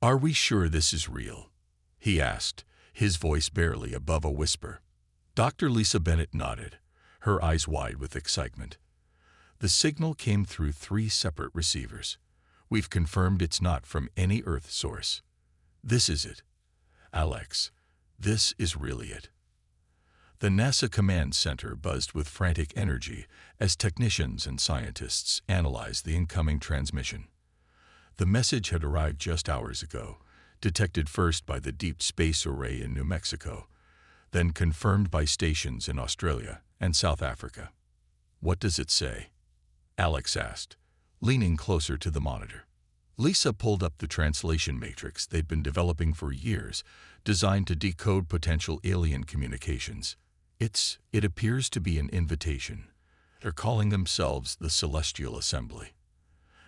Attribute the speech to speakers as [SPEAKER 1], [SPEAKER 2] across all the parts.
[SPEAKER 1] "Are we sure this is real?" he asked, his voice barely above a whisper. Dr. Lisa Bennett nodded, her eyes wide with excitement. "The signal came through 3 separate receivers. We've confirmed it's not from any Earth source. This is it. Alex, this is really it." The NASA Command Center buzzed with frantic energy as technicians and scientists analyzed the incoming transmission. The message had arrived just hours ago, detected first by the Deep Space Array in New Mexico, then confirmed by stations in Australia and South Africa. "What does it say?" Alex asked, leaning closer to the monitor. Lisa pulled up the translation matrix they'd been developing for years, designed to decode potential alien communications. It appears to be an invitation. They're calling themselves the Celestial Assembly.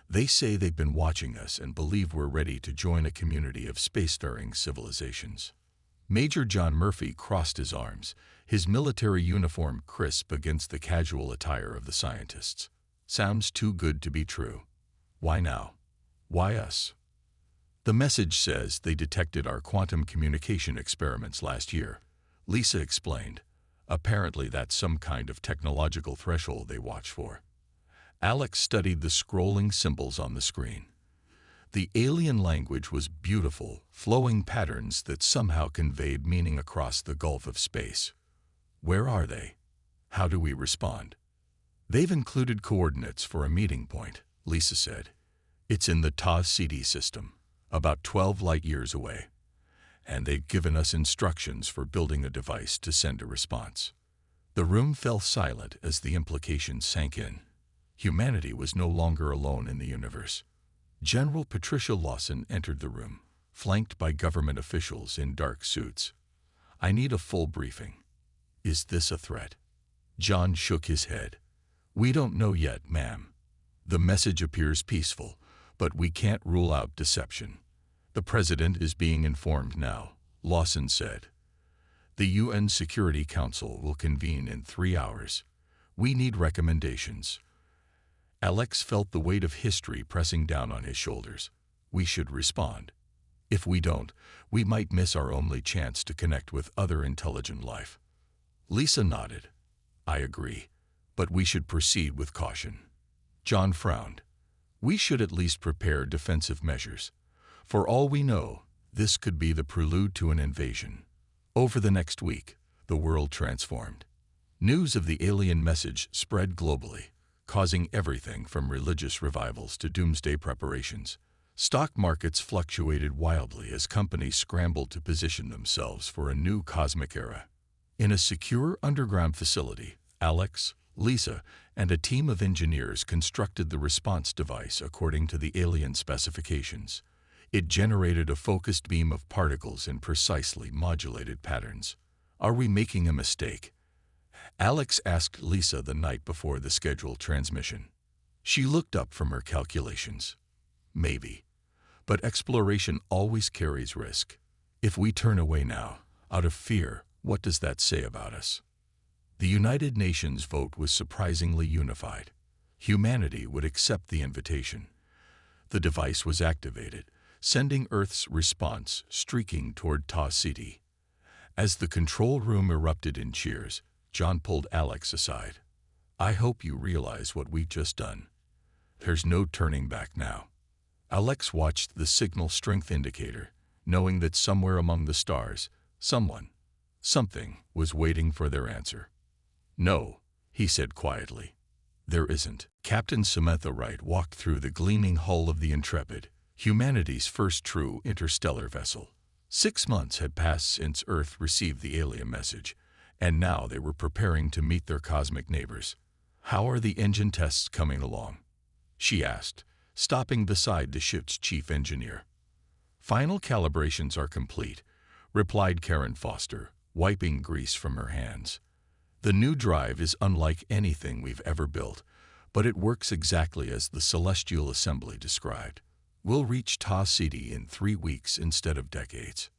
[SPEAKER 1] They say they've been watching us and believe we're ready to join a community of spacefaring civilizations. Major John Murphy crossed his arms, his military uniform crisp against the casual attire of the scientists. "Sounds too good to be true. Why now? Why us?" "The message says they detected our quantum communication experiments last year," Lisa explained. "Apparently that's some kind of technological threshold they watch for." Alex studied the scrolling symbols on the screen. The alien language was beautiful, flowing patterns that somehow conveyed meaning across the gulf of space. "Where are they? How do we respond?" "They've included coordinates for a meeting point," Lisa said. "It's in the TAS-CD system, about 12 light-years away. And they've given us instructions for building a device to send a response." The room fell silent as the implications sank in. Humanity was no longer alone in the universe. General Patricia Lawson entered the room, flanked by government officials in dark suits. "I need a full briefing. Is this a threat?" John shook his head. "We don't know yet, ma'am. The message appears peaceful, but we can't rule out deception." "The President is being informed now," Lawson said. "The UN Security Council will convene in 3 hours. We need recommendations." Alex felt the weight of history pressing down on his shoulders. "We should respond. If we don't, we might miss our only chance to connect with other intelligent life." Lisa nodded. "I agree, but we should proceed with caution." John frowned. "We should at least prepare defensive measures. For all we know, this could be the prelude to an invasion." Over the next week, the world transformed. News of the alien message spread globally, causing everything from religious revivals to doomsday preparations. Stock markets fluctuated wildly as companies scrambled to position themselves for a new cosmic era. In a secure underground facility, Alex, Lisa, and a team of engineers constructed the response device according to the alien specifications. It generated a focused beam of particles in precisely modulated patterns. "Are we making a mistake?" Alex asked Lisa the night before the scheduled transmission. She looked up from her calculations. "Maybe. But exploration always carries risk. If we turn away now, out of fear, what does that say about us?" The United Nations vote was surprisingly unified. Humanity would accept the invitation. The device was activated, sending Earth's response streaking toward TAS-CD. As the control room erupted in cheers, John pulled Alex aside. "I hope you realize what we've just done. There's no turning back now." Alex watched the signal strength indicator, knowing that somewhere among the stars, something was waiting for their answer. "No," he said quietly. "There isn't." Captain Samantha Wright walked through the gleaming hull of the Intrepid, humanity's first true interstellar vessel. 6 months had passed since Earth received the alien message, and now they were preparing to meet their cosmic neighbors. "How are the engine tests coming along?" she asked, stopping beside the ship's chief engineer. "Final calibrations are complete," replied Karen Foster, wiping grease from her hands. "The new drive is unlike anything we've ever built, but it works exactly as the Celestial Assembly described. We'll reach TAS-CD in 3 weeks instead of decades."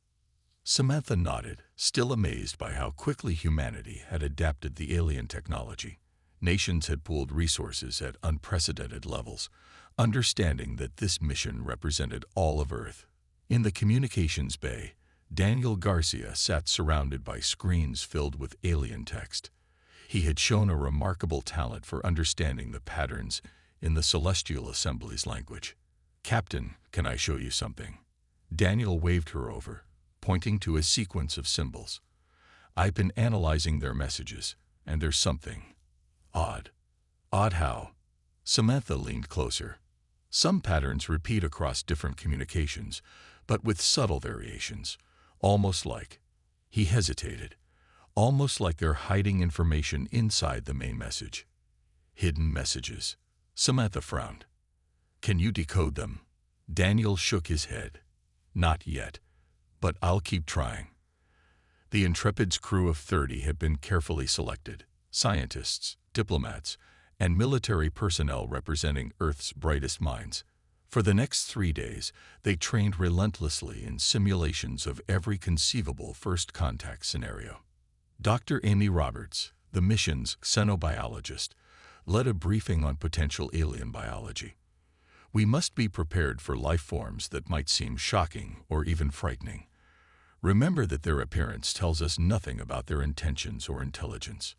[SPEAKER 1] Samantha nodded, still amazed by how quickly humanity had adapted the alien technology. Nations had pooled resources at unprecedented levels, understanding that this mission represented all of Earth. In the communications bay, Daniel Garcia sat surrounded by screens filled with alien text. He had shown a remarkable talent for understanding the patterns in the Celestial Assembly's language. "Captain, can I show you something?" Daniel waved her over, pointing to a sequence of symbols. "I've been analyzing their messages, and there's something odd." "Odd how?" Samantha leaned closer. "Some patterns repeat across different communications, but with subtle variations, almost like—" He hesitated. "Almost like they're hiding information inside the main message." "Hidden messages." Samantha frowned. "Can you decode them?" Daniel shook his head. "Not yet, but I'll keep trying." The Intrepid's crew of 30 had been carefully selected: scientists, diplomats, and military personnel representing Earth's brightest minds. For the next 3 days, they trained relentlessly in simulations of every conceivable first contact scenario. Dr. Amy Roberts, the mission's xenobiologist, led a briefing on potential alien biology. "We must be prepared for life forms that might seem shocking or even frightening. Remember that their appearance tells us nothing about their intentions or intelligence."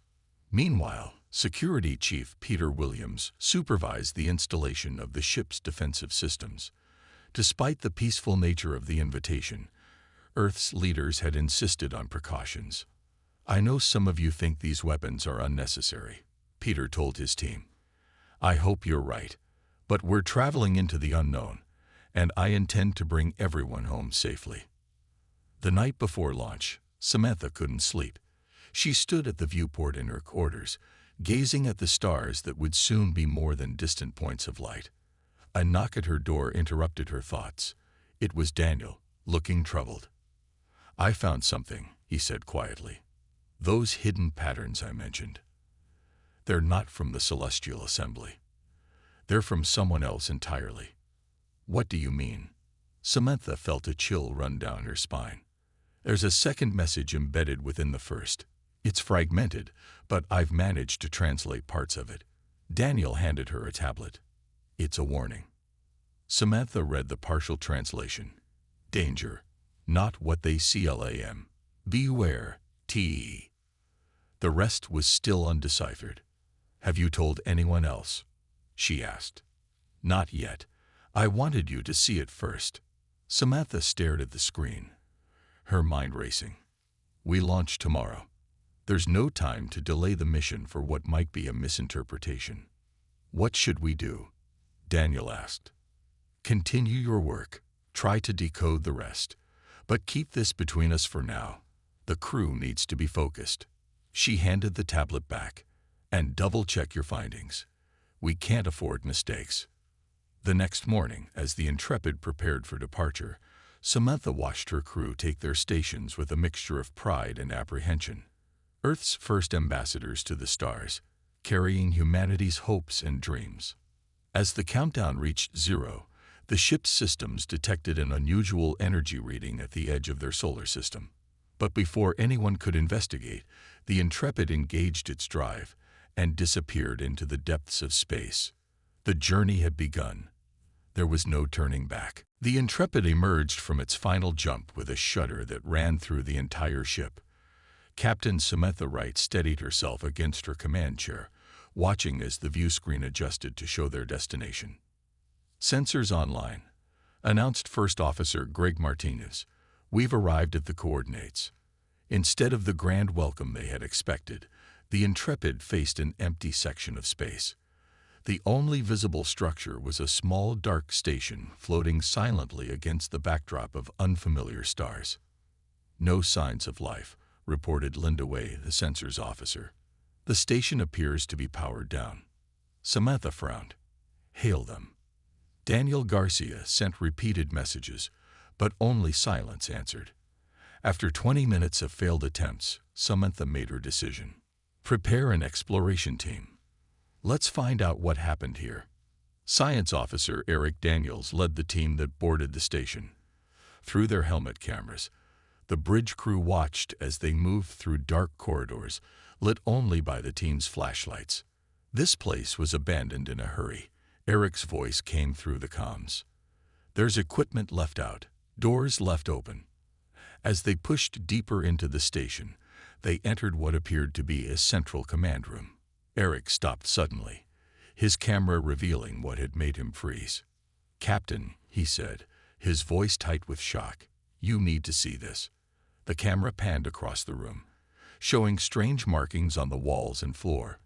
[SPEAKER 1] Meanwhile, Security Chief Peter Williams supervised the installation of the ship's defensive systems. Despite the peaceful nature of the invitation, Earth's leaders had insisted on precautions. "I know some of you think these weapons are unnecessary," Peter told his team. "I hope you're right, but we're traveling into the unknown, and I intend to bring everyone home safely." The night before launch, Samantha couldn't sleep. She stood at the viewport in her quarters, gazing at the stars that would soon be more than distant points of light. A knock at her door interrupted her thoughts. It was Daniel, looking troubled. "I found something," he said quietly. "Those hidden patterns I mentioned. They're not from the Celestial Assembly. They're from someone else entirely." "What do you mean?" Samantha felt a chill run down her spine. "There's a second message embedded within the first. It's fragmented, but I've managed to translate parts of it." Daniel handed her a tablet. "It's a warning." Samantha read the partial translation. "Danger. Not what they CLAM. Beware. TE." The rest was still undeciphered. "Have you told anyone else?" she asked. "Not yet. I wanted you to see it first." Samantha stared at the screen, her mind racing. "We launch tomorrow. There's no time to delay the mission for what might be a misinterpretation." "What should we do?" Daniel asked. "Continue your work. Try to decode the rest. But keep this between us for now. The crew needs to be focused." She handed the tablet back. "And double-check your findings. We can't afford mistakes." The next morning, as the Intrepid prepared for departure, Samantha watched her crew take their stations with a mixture of pride and apprehension. Earth's first ambassadors to the stars, carrying humanity's hopes and dreams. As the countdown reached 0, the ship's systems detected an unusual energy reading at the edge of their solar system. But before anyone could investigate, the Intrepid engaged its drive and disappeared into the depths of space. The journey had begun. There was no turning back. The Intrepid emerged from its final jump with a shudder that ran through the entire ship. Captain Samantha Wright steadied herself against her command chair, watching as the view screen adjusted to show their destination. "Sensors online," announced First Officer Greg Martinez. "We've arrived at the coordinates." Instead of the grand welcome they had expected, the Intrepid faced an empty section of space. The only visible structure was a small dark station floating silently against the backdrop of unfamiliar stars. "No signs of life," reported Linda Way, the sensors officer. "The station appears to be powered down." Samantha frowned. "Hail them." Daniel Garcia sent repeated messages, but only silence answered. After 20 minutes of failed attempts, Samantha made her decision. "Prepare an exploration team. Let's find out what happened here." Science Officer Eric Daniels led the team that boarded the station. Through their helmet cameras, the bridge crew watched as they moved through dark corridors, lit only by the team's flashlights. "This place was abandoned in a hurry." Eric's voice came through the comms. "There's equipment left out, Doors left open. As they pushed deeper into the station, they entered what appeared to be a central command room. Eric stopped suddenly, his camera revealing what had made him freeze. "Captain," he said, his voice tight with shock, "you need to see this." The camera panned across the room, showing strange markings on the walls and floor.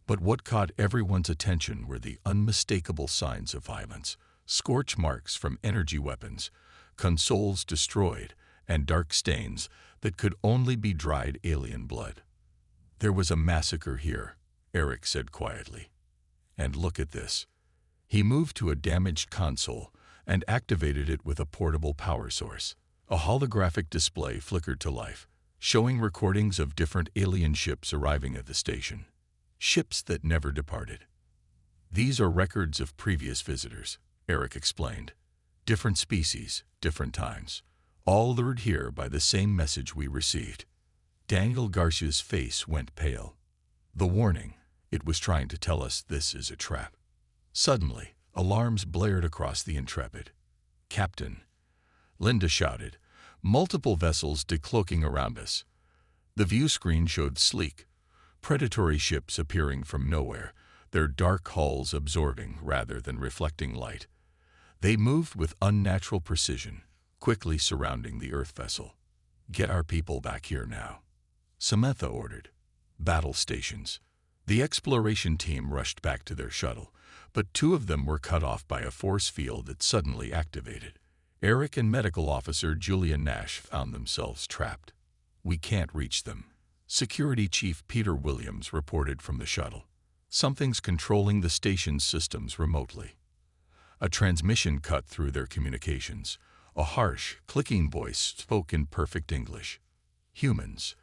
[SPEAKER 1] But what caught everyone's attention were the unmistakable signs of violence: scorch marks from energy weapons, consoles destroyed, and dark stains that could only be dried alien blood. "There was a massacre here," Eric said quietly. "And look at this." He moved to a damaged console and activated it with a portable power source. A holographic display flickered to life, showing recordings of different alien ships arriving at the station. Ships that never departed. "These are records of previous visitors," Eric explained. "Different species, different times, all lured here by the same message we received." Daniel Garcia's face went pale. "The warning, it was trying to tell us this is a trap." Suddenly, alarms blared across the Intrepid. "Captain," Linda shouted, "multiple vessels decloaking around us." The view screen showed sleek, predatory ships appearing from nowhere, their dark hulls absorbing rather than reflecting light. They moved with unnatural precision, quickly surrounding the Earth vessel. "Get our people back here now," Samantha ordered. "Battle stations." The exploration team rushed back to their shuttle, but two of them were cut off by a force field that suddenly activated. Eric and Medical Officer Julian Nash found themselves trapped. "We can't reach them," Security Chief Peter Williams reported from the shuttle. "Something's controlling the station's systems remotely." A transmission cut through their communications. A harsh, clicking voice spoke in perfect English. "Humans,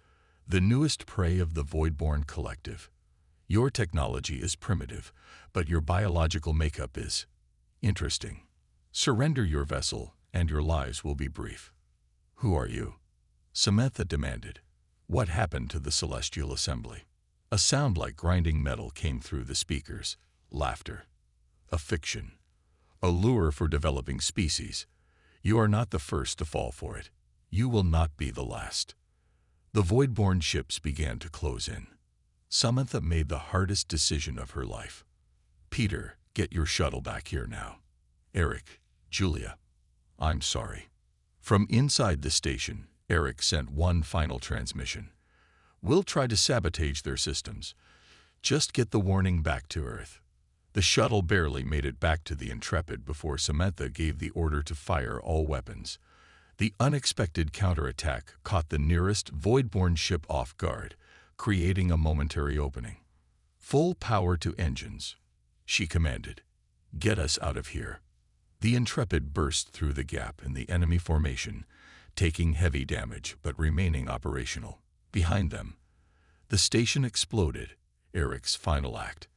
[SPEAKER 1] the newest prey of the Voidborn Collective. Your technology is primitive, but your biological makeup is interesting. Surrender your vessel, and your lives will be brief." "Who are you?" Samantha demanded. "What happened to the Celestial Assembly?" A sound like grinding metal came through the speakers. Laughter. "A fiction. A lure for developing species. You are not the first to fall for it. You will not be the last." The Voidborn ships began to close in. Samantha made the hardest decision of her life. "Peter, get your shuttle back here now." "Eric, Julia, I'm sorry." From inside the station, Eric sent one final transmission. "We'll try to sabotage their systems. Just get the warning back to Earth." The shuttle barely made it back to the Intrepid before Samantha gave the order to fire all weapons. The unexpected counterattack caught the nearest Voidborn ship off guard, creating a momentary opening. "Full power to engines," she commanded. "Get us out of here." The Intrepid burst through the gap in the enemy formation, taking heavy damage but remaining operational. Behind them, the station exploded, Eric's final act.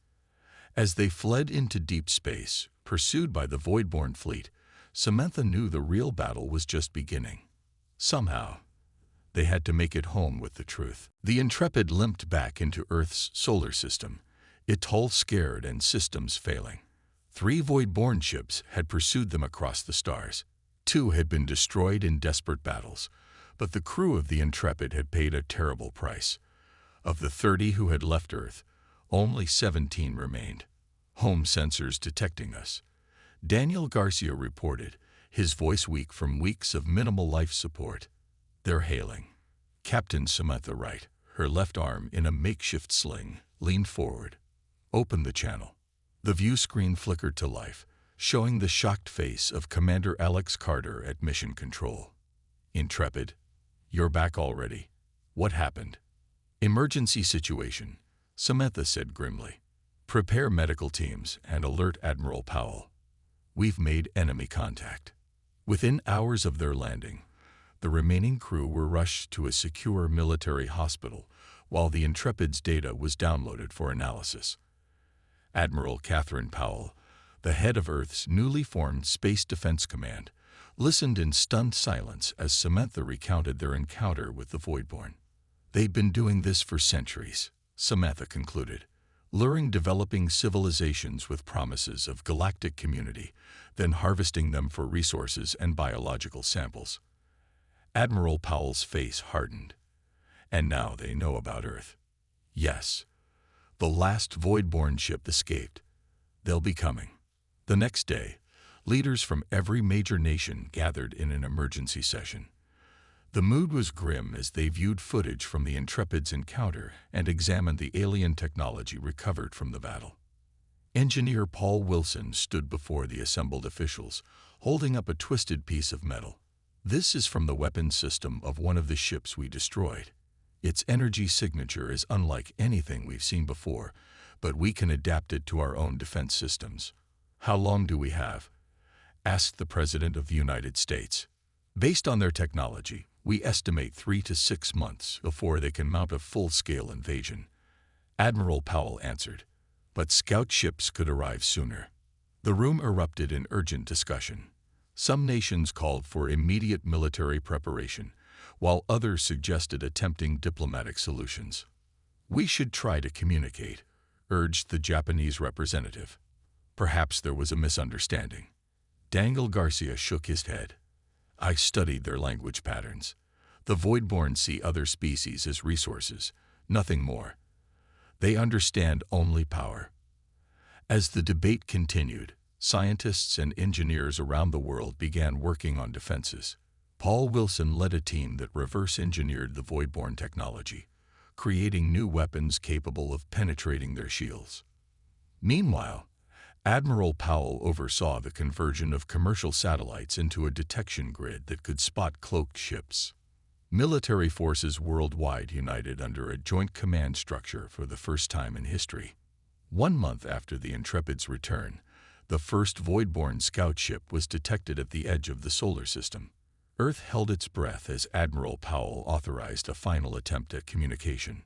[SPEAKER 1] As they fled into deep space, pursued by the Voidborn fleet, Samantha knew the real battle was just beginning. Somehow, they had to make it home with the truth. The Intrepid limped back into Earth's solar system, its hull scared and systems failing. 3 Voidborn ships had pursued them across the stars. 2 had been destroyed in desperate battles, but the crew of the Intrepid had paid a terrible price. Of the 30 who had left Earth, only 17 remained. "Home sensors detecting us," Daniel Garcia reported, his voice weak from weeks of minimal life support. "They're hailing." Captain Samantha Wright, her left arm in a makeshift sling, leaned forward. "Open the channel." The view screen flickered to life, showing the shocked face of Commander Alex Carter at Mission Control. "Intrepid, you're back already. What happened?" "Emergency situation," Samantha said grimly. "Prepare medical teams and alert Admiral Powell. We've made enemy contact." Within hours of their landing, the remaining crew were rushed to a secure military hospital while the Intrepid's data was downloaded for analysis. Admiral Catherine Powell, the head of Earth's newly formed Space Defense Command, listened in stunned silence as Samantha recounted their encounter with the Voidborn. "They've been doing this for centuries," Samantha concluded. luring developing civilizations with promises of galactic community, then harvesting them for resources and biological samples. Admiral Powell's face hardened. And now they know about Earth. Yes, the last void-born ship escaped. They'll be coming. The next day, leaders from every major nation gathered in an emergency session. The mood was grim as they viewed footage from the Intrepid's encounter and examined the alien technology recovered from the battle. Engineer Paul Wilson stood before the assembled officials, holding up a twisted piece of metal. "This is from the weapons system of one of the ships we destroyed. Its energy signature is unlike anything we've seen before, but we can adapt it to our own defense systems." "How long do we have?" asked the President of the United States. "Based on their technology, we estimate 3 to 6 months before they can mount a full-scale invasion," Admiral Powell answered. "But scout ships could arrive sooner." The room erupted in urgent discussion. Some nations called for immediate military preparation, while others suggested attempting diplomatic solutions. "We should try to communicate," urged the Japanese representative. Perhaps there was a misunderstanding. Dangle Garcia shook his head. "I studied their language patterns. The Voidborn see other species as resources, nothing more. They understand only power." As the debate continued, scientists and engineers around the world began working on defenses. Paul Wilson led a team that reverse-engineered the Voidborn technology, creating new weapons capable of penetrating their shields. Meanwhile, Admiral Powell oversaw the conversion of commercial satellites into a detection grid that could spot cloaked ships. Military forces worldwide united under a joint command structure for the first time in history. 1 month after the Intrepid's return, the first Voidborn scout ship was detected at the edge of the solar system. Earth held its breath as Admiral Powell authorized a final attempt at communication.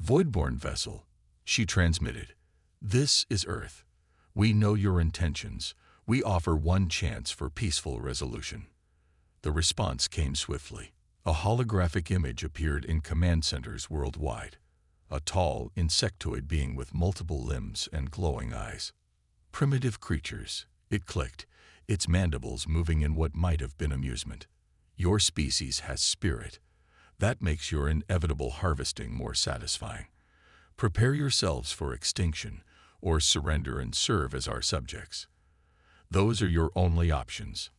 [SPEAKER 1] "Voidborn vessel," she transmitted. "This is Earth. We know your intentions. We offer one chance for peaceful resolution." The response came swiftly. A holographic image appeared in command centers worldwide. A tall, insectoid being with multiple limbs and glowing eyes. "Primitive creatures," it clicked, its mandibles moving in what might have been amusement. "Your species has spirit. That makes your inevitable harvesting more satisfying. Prepare yourselves for extinction, or surrender and serve as our subjects. Those are your only options."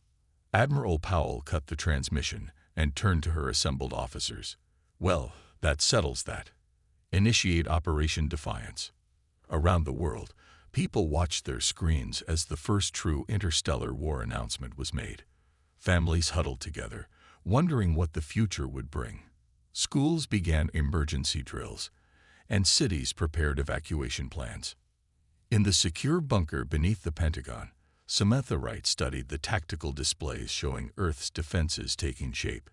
[SPEAKER 1] Admiral Powell cut the transmission and turned to her assembled officers. "Well, that settles that. Initiate Operation Defiance." Around the world, people watched their screens as the first true interstellar war announcement was made. Families huddled together, wondering what the future would bring. Schools began emergency drills, and cities prepared evacuation plans. In the secure bunker beneath the Pentagon, Samantha Wright studied the tactical displays showing Earth's defenses taking shape.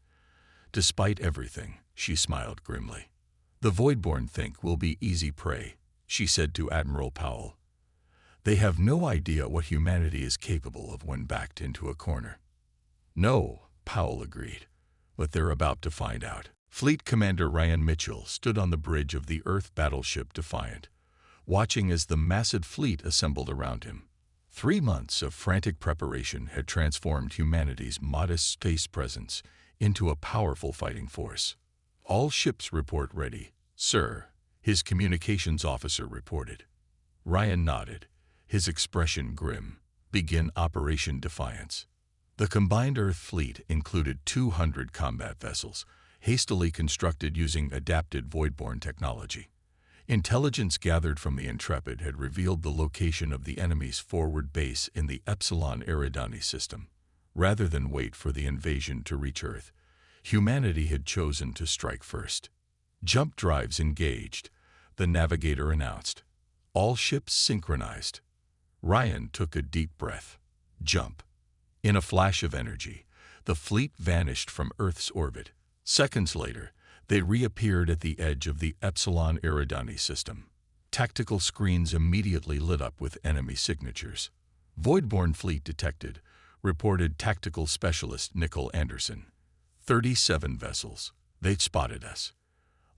[SPEAKER 1] "Despite everything," she smiled grimly. "The Voidborn think we'll be easy prey," she said to Admiral Powell. "They have no idea what humanity is capable of when backed into a corner." "No," Powell agreed, "but they're about to find out." Fleet Commander Ryan Mitchell stood on the bridge of the Earth battleship Defiant, watching as the massive fleet assembled around him. 3 months of frantic preparation had transformed humanity's modest space presence into a powerful fighting force. "All ships report ready, sir," his communications officer reported. Ryan nodded, his expression grim. "Begin Operation Defiance." The combined Earth fleet included 200 combat vessels, hastily constructed using adapted Voidborn technology. Intelligence gathered from the Intrepid had revealed the location of the enemy's forward base in the Epsilon Eridani system. Rather than wait for the invasion to reach Earth, humanity had chosen to strike first. "Jump drives engaged," the navigator announced. "All ships synchronized." Ryan took a deep breath. Jump. In a flash of energy, the fleet vanished from Earth's orbit. Seconds later, they reappeared at the edge of the Epsilon Eridani system. Tactical screens immediately lit up with enemy signatures. "Voidborn fleet detected," reported tactical specialist Nicole Anderson. 37 vessels. They'd spotted us.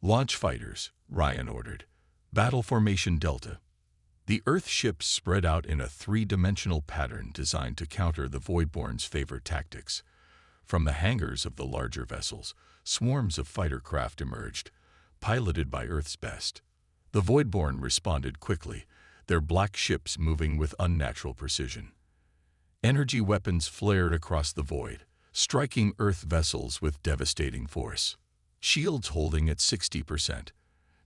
[SPEAKER 1] "Launch fighters," Ryan ordered. "Battle formation Delta. The Earth ships spread out in a three-dimensional pattern designed to counter the Voidborn's favorite tactics. From the hangars of the larger vessels, swarms of fighter craft emerged, piloted by Earth's best. The Voidborn responded quickly, their black ships moving with unnatural precision. Energy weapons flared across the void, striking Earth vessels with devastating force. Shields holding at 60%.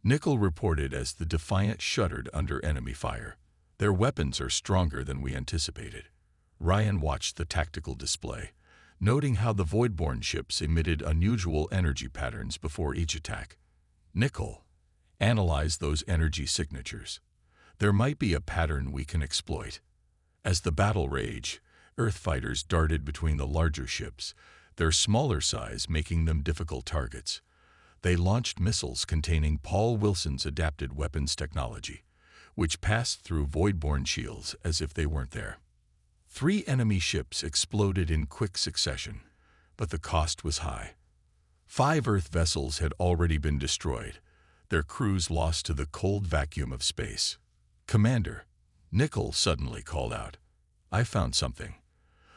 [SPEAKER 1] Nickel reported as the Defiant shuddered under enemy fire. Their weapons are stronger than we anticipated. Ryan watched the tactical display, noting how the Voidborn ships emitted unusual energy patterns before each attack. Nickel analyzed those energy signatures. There might be a pattern we can exploit. As the battle raged, Earth fighters darted between the larger ships, their smaller size making them difficult targets. They launched missiles containing Paul Wilson's adapted weapons technology, which passed through Voidborn shields as if they weren't there. 3 enemy ships exploded in quick succession, but the cost was high. 5 Earth vessels had already been destroyed, their crews lost to the cold vacuum of space. "Commander," Nickel suddenly called out, "I found something."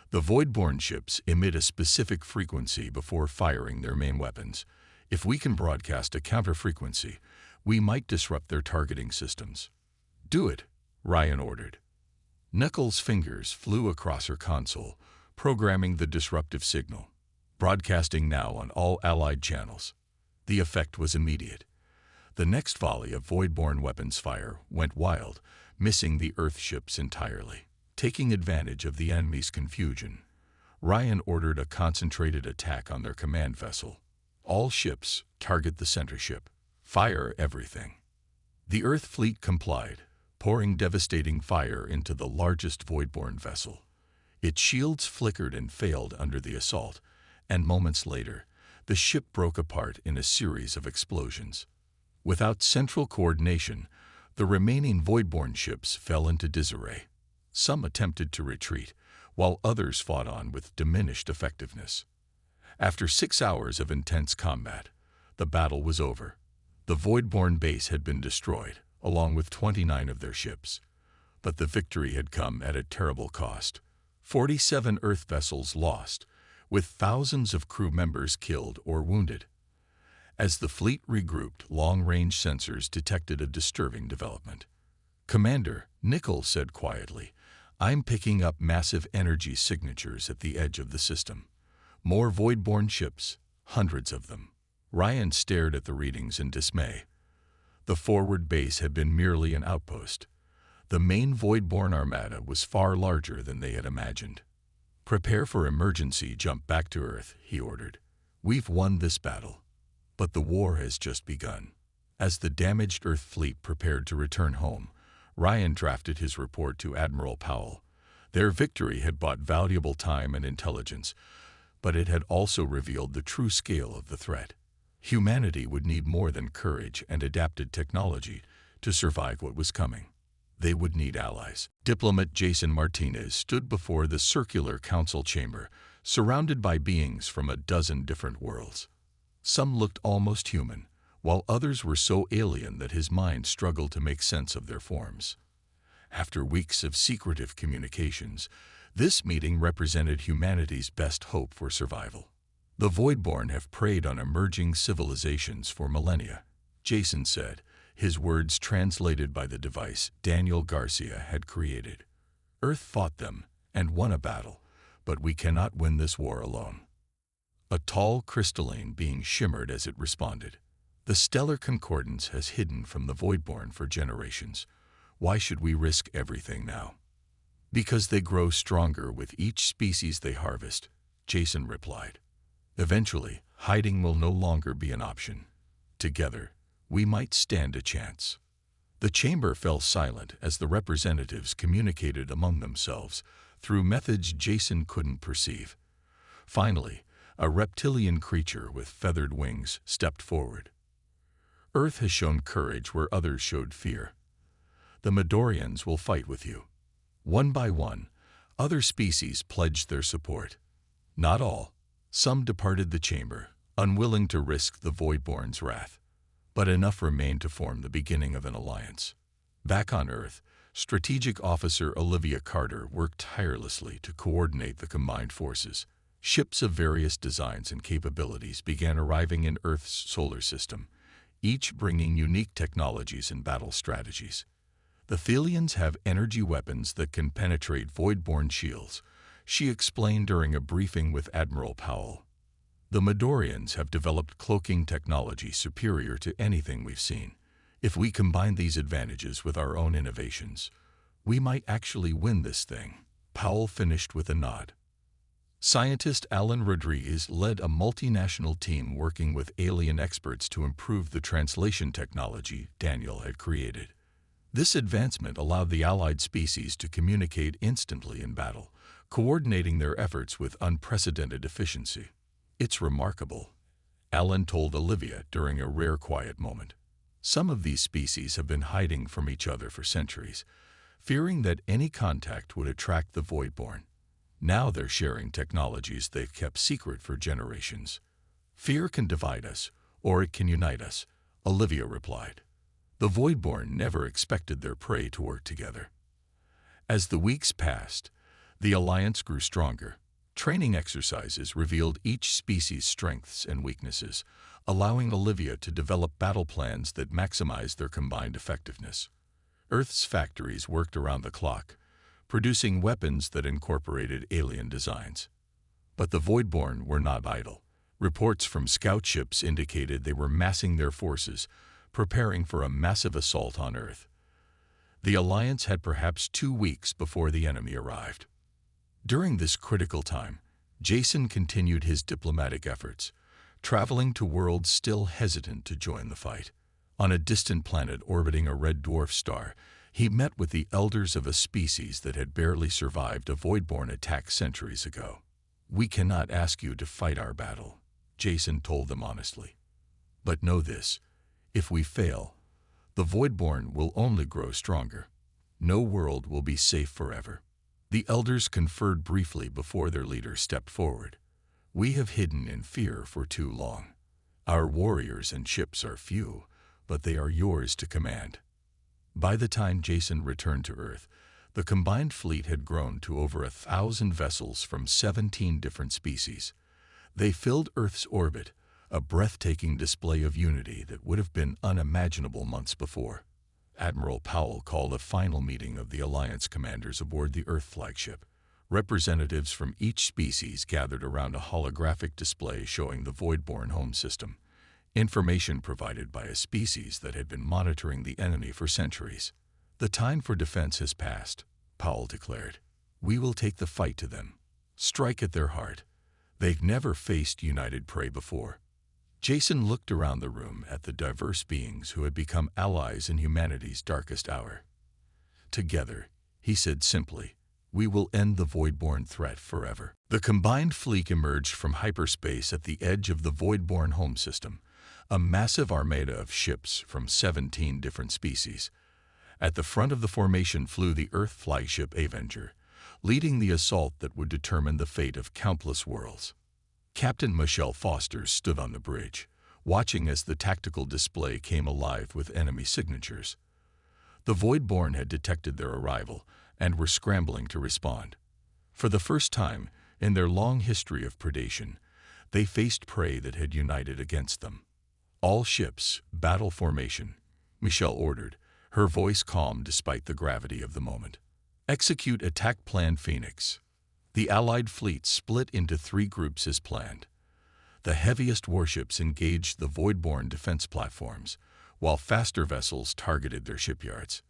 [SPEAKER 1] The Voidborn ships emit a specific frequency before firing their main weapons. If we can broadcast a counter-frequency, we might disrupt their targeting systems. "Do it," Ryan ordered. Nickel's fingers flew across her console, programming the disruptive signal, broadcasting now on all Allied channels. The effect was immediate. The next volley of Voidborn weapons fire went wild, missing the Earth ships entirely. Taking advantage of the enemy's confusion, Ryan ordered a concentrated attack on their command vessel. "All ships, target the center ship. Fire everything." The Earth fleet complied, pouring devastating fire into the largest Voidborn vessel. Its shields flickered and failed under the assault, and moments later, the ship broke apart in a series of explosions. Without central coordination, the remaining Voidborn ships fell into disarray. Some attempted to retreat, while others fought on with diminished effectiveness. After 6 hours of intense combat, the battle was over. The Voidborn base had been destroyed, along with 29 of their ships. But the victory had come at a terrible cost. 47 Earth vessels lost, with thousands of crew members killed or wounded. As the fleet regrouped, long-range sensors detected a disturbing development. "Commander," Nickel said quietly, "I'm picking up massive energy signatures at the edge of the system. More Voidborn ships, hundreds of them." Ryan stared at the readings in dismay. The forward base had been merely an outpost. The main Voidborn armada was far larger than they had imagined. "Prepare for emergency jump back to Earth," he ordered. "We've won this battle, but the war has just begun." As the damaged Earth fleet prepared to return home, Ryan drafted his report to Admiral Powell. Their victory had bought valuable time and intelligence, but it had also revealed the true scale of the threat. Humanity would need more than courage and adapted technology to survive what was coming. They would need allies. Diplomat Jason Martinez stood before the circular council chamber, surrounded by beings from a dozen different worlds. Some looked almost human, while others were so alien that his mind struggled to make sense of their forms. After weeks of secretive communications, this meeting represented humanity's best hope for survival. "The Voidborn have preyed on emerging civilizations for millennia," Jason said, his words translated by the device Daniel Garcia had created. "Earth fought them and won a battle, but we cannot win this war alone." A tall crystalline being shimmered as it responded. "The stellar concordance has hidden from the Voidborn for generations. Why should we risk everything now?" "Because they grow stronger with each species they harvest," Jason replied. "Eventually, hiding will no longer be an option. Together, we might stand a chance." The chamber fell silent as the representatives communicated among themselves through methods Jason couldn't perceive. Finally, a reptilian creature with feathered wings stepped forward. "Earth has shown courage where others showed fear. The Midorians will fight with you." One by one, other species pledged their support. Not all. Some departed the chamber, unwilling to risk the Voidborn's wrath. But enough remained to form the beginning of an alliance. Back on Earth, Strategic Officer Olivia Carter worked tirelessly to coordinate the combined forces. Ships of various designs and capabilities began arriving in Earth's solar system, each bringing unique technologies and battle strategies. The Thelians have energy weapons that can penetrate void-borne shields, she explained during a briefing with Admiral Powell. The Midorians have developed cloaking technology superior to anything we've seen. If we combine these advantages with our own innovations, we might actually win this thing. Powell finished with a nod. Scientist Alan Rodriguez led a multinational team working with alien experts to improve the translation technology Daniel had created. This advancement allowed the allied species to communicate instantly in battle, coordinating their efforts with unprecedented efficiency. "It's remarkable," Alan told Olivia during a rare quiet moment. "Some of these species have been hiding from each other for centuries, fearing that any contact would attract the Voidborn. Now they're sharing technologies they've kept secret for generations. Fear can divide us, or it can unite us," Olivia replied. The Voidborn never expected their prey to work together. As the weeks passed, the alliance grew stronger. Training exercises revealed each species' strengths and weaknesses, allowing Olivia to develop battle plans that maximized their combined effectiveness. Earth's factories worked around the clock, producing weapons that incorporated alien designs. But the Voidborn were not idle. Reports from scout ships indicated they were massing their forces, preparing for a massive assault on Earth. The alliance had perhaps 2 weeks before the enemy arrived. During this critical time, Jason continued his diplomatic efforts, traveling to worlds still hesitant to join the fight. On a distant planet orbiting a red dwarf star, he met with the elders of a species that had barely survived a Voidborn attack centuries ago. "We cannot ask you to fight our battle," Jason told them honestly. "But know this, if we fail, the Voidborn will only grow stronger. No world will be safe forever." The elders conferred briefly before their leader stepped forward. "We have hidden in fear for too long. Our warriors and ships are few, but they are yours to command." By the time Jason returned to Earth, the combined fleet had grown to over 1,000 vessels from 17 different species. They filled Earth's orbit, a breathtaking display of unity that would have been unimaginable months before. Admiral Powell called a final meeting of the Alliance commanders aboard the Earth flagship. Representatives from each species gathered around a holographic display showing the Voidborn home system, information provided by a species that had been monitoring the enemy for centuries. "The time for defense has passed," Powell declared. "We will take the fight to them, strike at their heart. They've never faced united prey before." Jason looked around the room at the diverse beings who had become allies in humanity's darkest hour. "Together," he said simply, "we will end the Voidborn threat forever." The combined fleet emerged from hyperspace at the edge of the Voidborn home system, a massive armada of ships from 17 different species. At the front of the formation flew the Earth flagship Avenger, leading the assault that would determine the fate of countless worlds. Captain Michelle Foster stood on the bridge, watching as the tactical display came alive with enemy signatures. The Voidborn had detected their arrival and were scrambling to respond. For the first time in their long history of predation, they faced prey that had united against them. "All ships, battle formation," Michelle ordered, her voice calm despite the gravity of the moment. "Execute attack plan Phoenix." The Allied fleet split into 3 groups as planned. The heaviest warships engaged the Voidborn defense platforms, while faster vessels targeted their shipyards.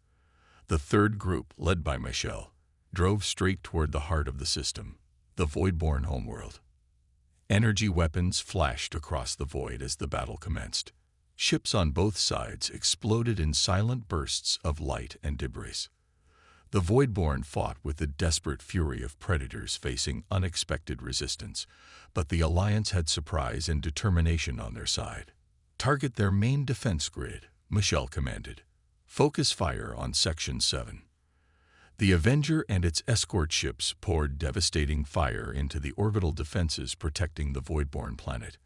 [SPEAKER 1] The third group, led by Michelle, drove straight toward the heart of the system, the Voidborn homeworld. Energy weapons flashed across the void as the battle commenced. Ships on both sides exploded in silent bursts of light and debris. The Voidborn fought with the desperate fury of predators facing unexpected resistance, but the Alliance had surprise and determination on their side. "Target their main defense grid," Michelle commanded. "Focus fire on Section 7. The Avenger and its escort ships poured devastating fire into the orbital defenses protecting the Voidborn planet.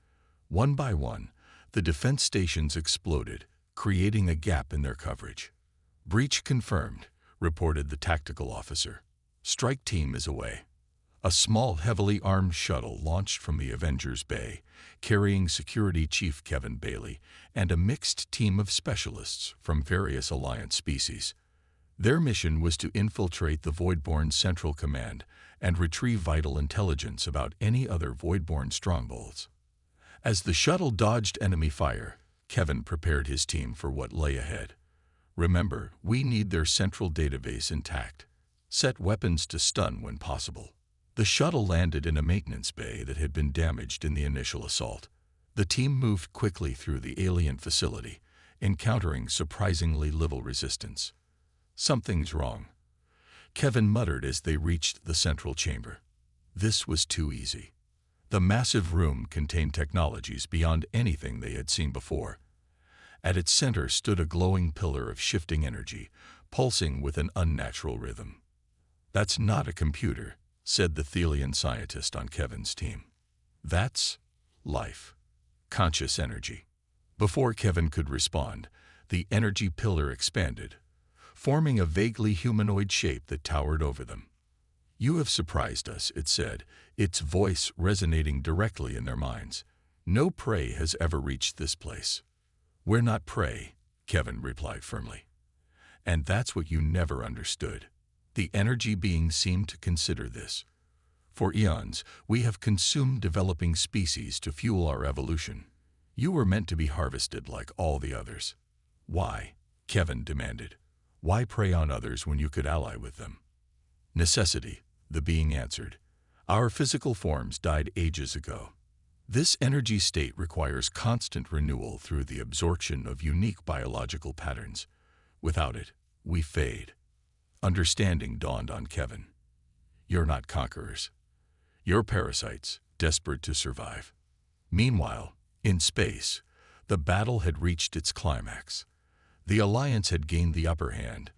[SPEAKER 1] One by one, the defense stations exploded, creating a gap in their coverage. "Breach confirmed. reported the tactical officer. "Strike team is away." A small, heavily armed shuttle launched from the Avengers Bay, carrying Security Chief Kevin Bailey and a mixed team of specialists from various Alliance species. Their mission was to infiltrate the Voidborn Central Command and retrieve vital intelligence about any other Voidborn strongholds. As the shuttle dodged enemy fire, Kevin prepared his team for what lay ahead. "Remember, we need their central database intact. Set weapons to stun when possible." The shuttle landed in a maintenance bay that had been damaged in the initial assault. The team moved quickly through the alien facility, encountering surprisingly little resistance. "Something's wrong," Kevin muttered as they reached the central chamber. This was too easy. The massive room contained technologies beyond anything they had seen before. At its center stood a glowing pillar of shifting energy, pulsing with an unnatural rhythm. "That's not a computer," said the Thelian scientist on Kevin's team. "That's life. Conscious energy." Before Kevin could respond, the energy pillar expanded, forming a vaguely humanoid shape that towered over them. "You have surprised us," it said, its voice resonating directly in their minds. "No prey has ever reached this place." "We're not prey," Kevin replied firmly. "And that's what you never understood." The energy being seemed to consider this. "For eons, we have consumed developing species to fuel our evolution. You were meant to be harvested like all the others." "Why?" Kevin demanded. "Why prey on others when you could ally with them?" "Necessity," the being answered. "Our physical forms died ages ago. This energy state requires constant renewal through the absorption of unique biological patterns. Without it, we fade." Understanding dawned on Kevin. "You're not conquerors. You're parasites, desperate to survive." Meanwhile, in space, the battle had reached its climax. The Alliance had gained the upper hand,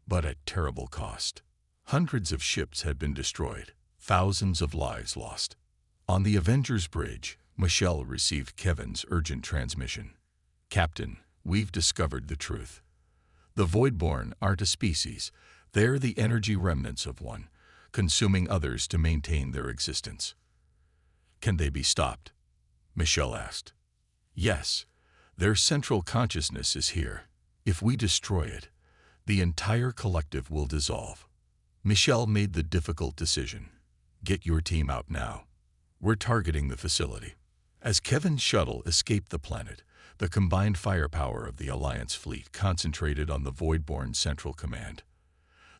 [SPEAKER 1] but at terrible cost. Hundreds of ships had been destroyed, thousands of lives lost. On the Avengers Bridge, Michelle received Kevin's urgent transmission. "Captain, we've discovered the truth. The Voidborn aren't a species. They're the energy remnants of one, consuming others to maintain their existence." "Can they be stopped?" Michelle asked. "Yes. Their central consciousness is here. If we destroy it, the entire collective will dissolve." Michelle made the difficult decision. "Get your team out now. We're targeting the facility." As Kevin's shuttle escaped the planet, the combined firepower of the Alliance fleet concentrated on the Voidborn Central Command.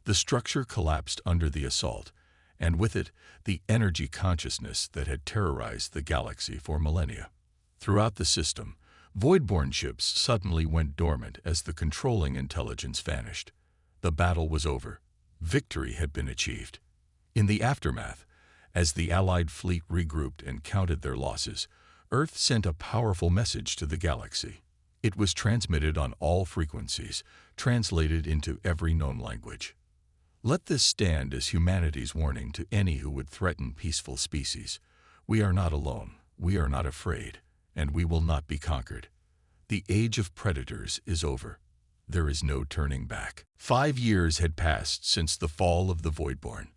[SPEAKER 1] The structure collapsed under the assault, and with it, the energy consciousness that had terrorized the galaxy for millennia. Throughout the system, Voidborn ships suddenly went dormant as the controlling intelligence vanished. The battle was over. Victory had been achieved. In the aftermath, as the Allied fleet regrouped and counted their losses, Earth sent a powerful message to the galaxy. It was transmitted on all frequencies, translated into every known language. "Let this stand as humanity's warning to any who would threaten peaceful species. We are not alone, we are not afraid, and we will not be conquered. The age of predators is over. There is no turning back." 5 years had passed since the fall of the Voidborn.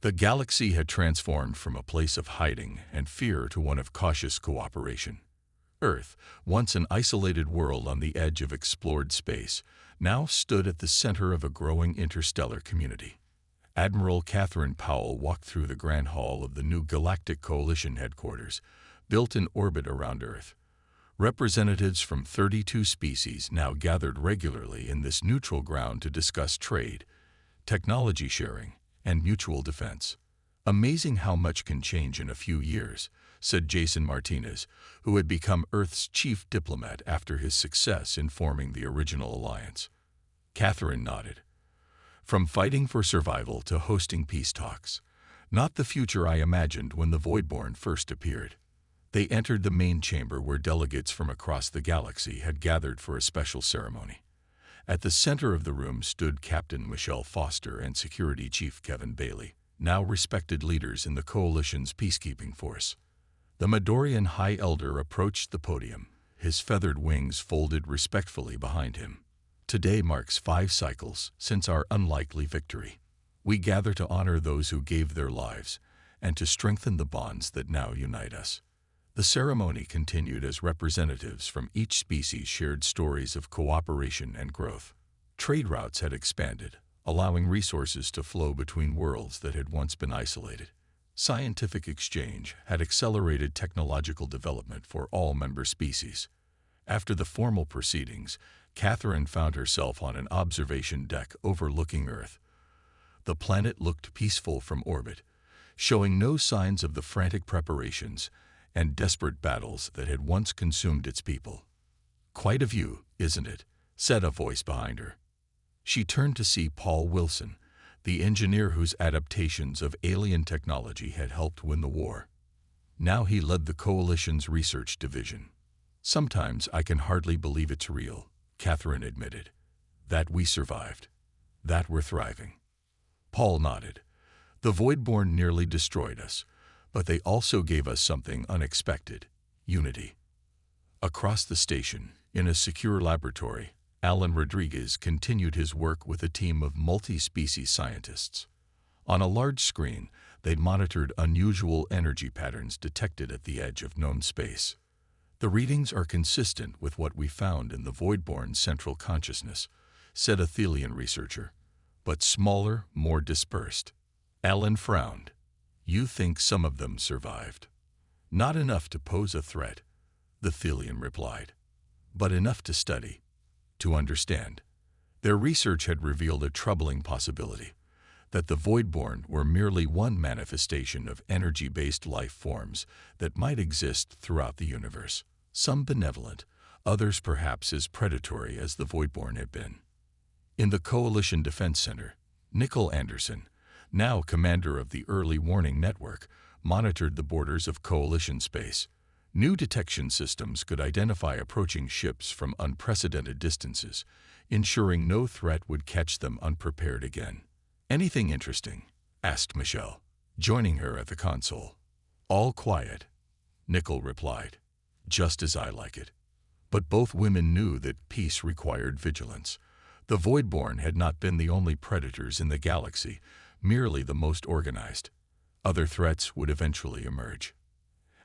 [SPEAKER 1] The galaxy had transformed from a place of hiding and fear to one of cautious cooperation. Earth, once an isolated world on the edge of explored space, now stood at the center of a growing interstellar community. Admiral Catherine Powell walked through the Grand Hall of the new Galactic Coalition headquarters, built in orbit around Earth. Representatives from 32 species now gathered regularly in this neutral ground to discuss trade, technology sharing, and mutual defense. "Amazing how much can change in a few years," said Jason Martinez, who had become Earth's chief diplomat after his success in forming the original alliance. Catherine nodded. "From fighting for survival to hosting peace talks. Not the future I imagined when the Voidborn first appeared." They entered the main chamber where delegates from across the galaxy had gathered for a special ceremony. At the center of the room stood Captain Michelle Foster and Security Chief Kevin Bailey, now respected leaders in the Coalition's peacekeeping force. The Midorian High Elder approached the podium, his feathered wings folded respectfully behind him. Today marks 5 cycles since our unlikely victory. We gather to honor those who gave their lives and to strengthen the bonds that now unite us. The ceremony continued as representatives from each species shared stories of cooperation and growth. Trade routes had expanded, allowing resources to flow between worlds that had once been isolated. Scientific exchange had accelerated technological development for all member species. After the formal proceedings, Catherine found herself on an observation deck overlooking Earth. The planet looked peaceful from orbit, showing no signs of the frantic preparations and desperate battles that had once consumed its people. "Quite a view, isn't it?" said a voice behind her. She turned to see Paul Wilson, the engineer whose adaptations of alien technology had helped win the war. Now he led the Coalition's research division. "Sometimes I can hardly believe it's real," Catherine admitted. "That we survived. That we're thriving." Paul nodded. "The Voidborn nearly destroyed us, but they also gave us something unexpected: unity." Across the station, in a secure laboratory, Alan Rodriguez continued his work with a team of multi-species scientists. On a large screen, they monitored unusual energy patterns detected at the edge of known space. "The readings are consistent with what we found in the Voidborn's central consciousness," said a Thelian researcher, "but smaller, more dispersed." Alan frowned. "You think some of them survived?" "Not enough to pose a threat," the Thelian replied, "but enough to study, to understand." Their research had revealed a troubling possibility: that the Voidborn were merely one manifestation of energy-based life forms that might exist throughout the universe, some benevolent, others perhaps as predatory as the Voidborn had been. In the Coalition Defense Center, Nickel Anderson, now commander of the Early Warning Network, monitored the borders of Coalition space. New detection systems could identify approaching ships from unprecedented distances, ensuring no threat would catch them unprepared again. "Anything interesting?" asked Michelle, joining her at the console. "All quiet," Nickel replied. "Just as I like it." But both women knew that peace required vigilance. The Voidborn had not been the only predators in the galaxy, merely the most organized. Other threats would eventually emerge.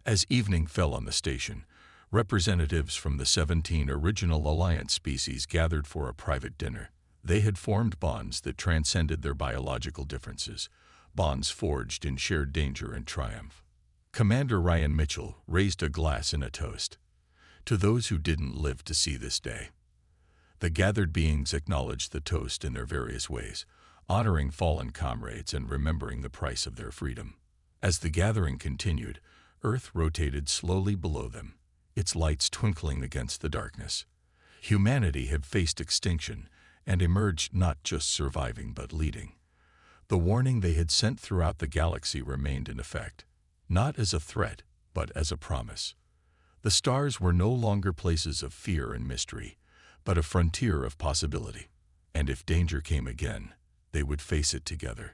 [SPEAKER 1] As evening fell on the station, representatives from the 17 original Alliance species gathered for a private dinner. They had formed bonds that transcended their biological differences, bonds forged in shared danger and triumph. Commander Ryan Mitchell raised a glass in a toast. "To those who didn't live to see this day." The gathered beings acknowledged the toast in their various ways, honoring fallen comrades and remembering the price of their freedom. As the gathering continued, Earth rotated slowly below them, its lights twinkling against the darkness. Humanity had faced extinction and emerged not just surviving but leading. The warning they had sent throughout the galaxy remained in effect, not as a threat, but as a promise. The stars were no longer places of fear and mystery, but a frontier of possibility. And if danger came again, they would face it together.